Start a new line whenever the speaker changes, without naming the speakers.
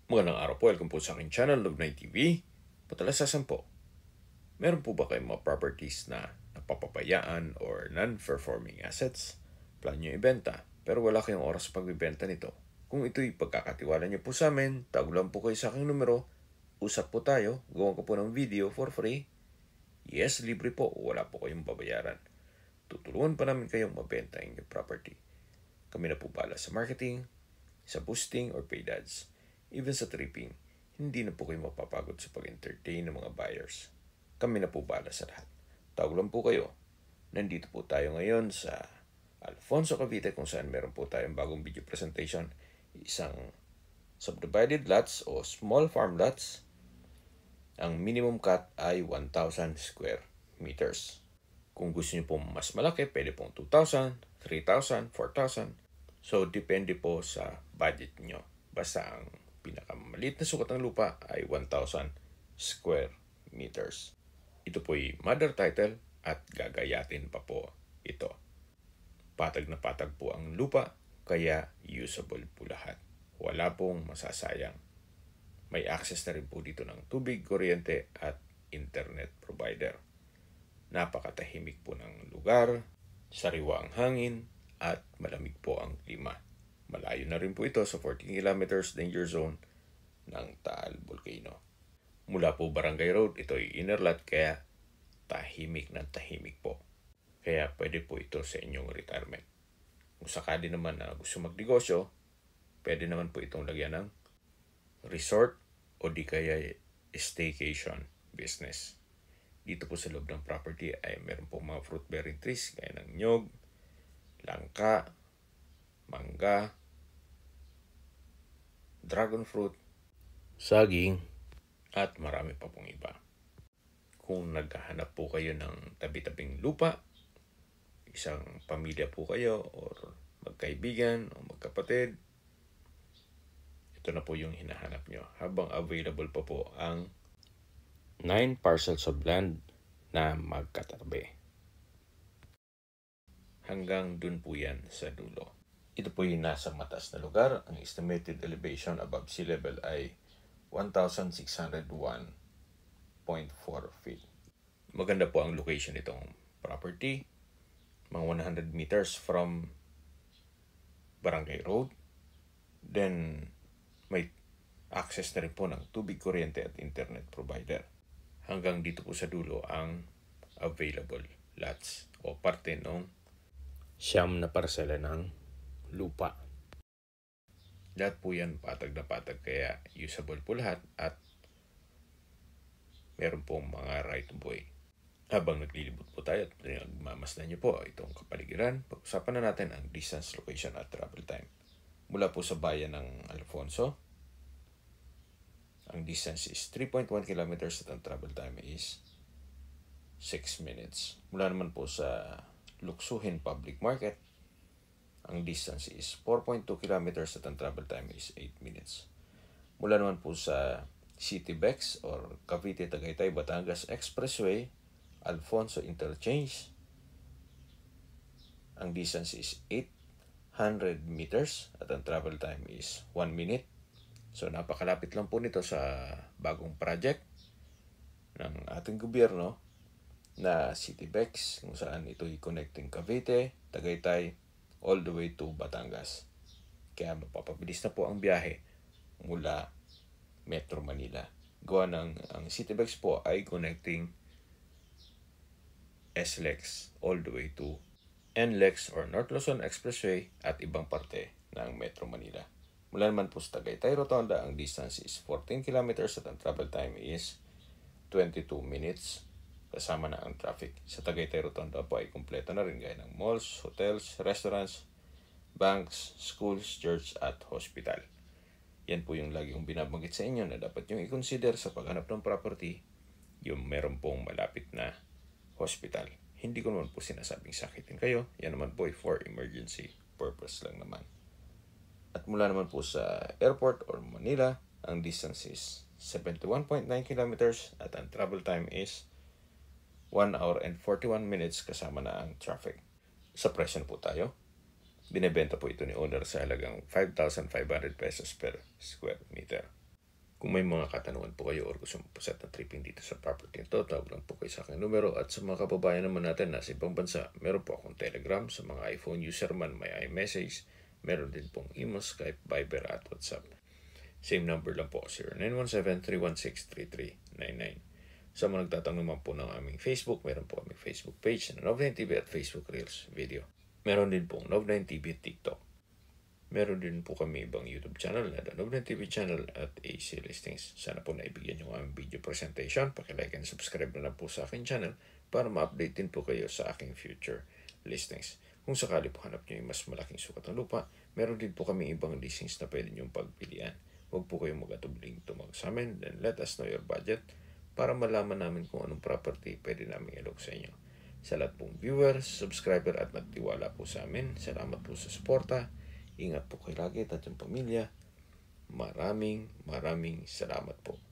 Magandang araw po, welcome po sa aking channel, Love9 TV. Patalasasan po, meron po ba kayong mga properties na napapabayaan or non-performing assets? Plan nyo ibenta, pero wala kayong oras pagbibenta nito. Kung ito'y pagkakatiwala nyo po sa amin, tawag lang po kayo sa aking numero, usap po tayo, gawa ko po ng video for free. Yes, libre po, wala po kayong babayaran. Tutulungan pa namin kayong mabenta ang inyong property. Kami na po bala sa marketing, sa boosting or paid ads. Even sa tripping, hindi na po kayo mapapagod sa pag-entertain ng mga buyers. Kami na po bala sa lahat. Tawag lang po kayo. Nandito po tayo ngayon sa Alfonso, Cavite, kung saan meron po tayong bagong video presentation. Isang subdivided lots o small farm lots. Ang minimum cut ay 1,000 square meters. Kung gusto niyo po mas malaki, pwede pong 2,000, 3,000, 4,000. So, depende po sa budget nyo. Basta ang pinakamaliit na sukat ng lupa ay 1,000 square meters. Ito po'y mother title at gagayatin pa po ito. Patag na patag po ang lupa, kaya usable po lahat. Wala pong masasayang. May access na rin po dito ng tubig, kuryente at internet provider. Napakatahimik po ng lugar, sariwa ang hangin at malamig po ang klima. Malayo na rin po ito sa 14 kilometers danger zone ng Taal Volcano. Mula po Barangay Road, ito ay inner lot kaya tahimik ng tahimik po. Kaya pwede po ito sa inyong retirement. Kung sakali naman na gusto magnegosyo, pwede naman po itong lagyan ng resort o di kaya staycation business. Dito po sa loob ng property ay meron po mga fruit bearing trees gaya ng nyog, langka, mangga, dragon fruit, saging, at marami pa pong iba. Kung naghahanap po kayo ng tabi-tabing lupa, isang pamilya po kayo or magkaibigan o magkapatid, ito na po yung hinahanap nyo. Habang available pa po ang 9 parcels of land na magkatabi. Hanggang dun po yan sa dulo. Ito po yung nasa mataas na lugar. Ang estimated elevation above sea level ay 1,601.4 feet. Maganda po ang location nitong property. Mga 100 meters from Barangay Road. Then, may access na rin po ng tubig, kuryente at internet provider. Hanggang dito po sa dulo ang available lots o parte ng siyam na parsela ng lupa. Lahat po yan patag na patag kaya usable po lahat at meron pong mga right of way. Habang naglilibot po tayo at nagmamasdan niyo po itong kapaligiran, pag-usapan na natin ang distance, location at travel time. Mula po sa bayan ng Alfonso, ang distance is 3.1 kilometers at ang travel time is 6 minutes. Mula naman po sa Luksuhin Public Market, ang distance is 4.2 kilometers at ang travel time is 8 minutes. Mula naman po sa City-Bex or Cavite Tagaytay Batangas Expressway, Alfonso Interchange, ang distance is 800 meters at ang travel time is 1 minute. So napakalapit lang po nito sa bagong project ng ating gobyerno na City-Bex, kung saan ito'y connecting Cavite, Tagaytay, all the way to Batangas. Kaya mapapabilis na po ang biyahe mula Metro Manila. Gawa ng ang City-Bex po ay connecting SLEX all the way to NLEX or North Luzon Expressway at ibang parte ng Metro Manila. Mula naman po sa Tagaytay Rotonda, ang distance is 14 kilometers at ang travel time is 22 minutes. Kasama na ang traffic. Sa Tagaytay Rotonda po ay kumpleto na rin gaya ng malls, hotels, restaurants, banks, schools, church at hospital. Yan po yung lagi kong binabanggit sa inyo na dapat yung i-consider sa paghanap ng property, yung meron pong malapit na hospital. Hindi ko naman po sinasabing sakitin kayo. Yan naman po ay for emergency purpose lang naman. At mula naman po sa airport or Manila, ang distance is 71.9 kilometers at ang travel time is 1 hour and 41 minutes kasama na ang traffic. Sa presyo po tayo. Binebenta po ito ni owner sa halagang 5,500 pesos per square meter. Kung may mga katanungan po kayo or gusto mo po set na tripping dito sa property ito, tawag lang po kayo sa aking numero. At sa mga kababayan naman natin nasa ibang bansa, meron po akong Telegram. Sa mga iPhone user man, may iMessage. Meron din pong email, Skype, Viber at WhatsApp. Same number lang po, 0917-316-3399. Sa mga nagtatanong naman po ng aming Facebook, meron po aming Facebook page na Nov9 TV at Facebook Reels video. Meron din pong Nov9 TV at TikTok. Meron din po kami ibang YouTube channel na The Nov9 TV channel at AC Listings. Sana po naibigyan yung aming video presentation. Paki-like and subscribe na lang po sa aking channel para ma-update din po kayo sa aking future listings. Kung sakali po hanap nyo yung mas malaking sukat ng lupa, meron din po kami ibang listings na pwede nyong pagpilian. Huwag po kayong mag-atubling tumawag sa amin, then let us know your budget para malaman namin kung anong property pwede namin ilog sa inyo. Sa lahat pong viewers, subscriber at nagtiwala po sa amin, salamat po sa suporta. Ingat po kayo lagi at yung pamilya. Maraming salamat po.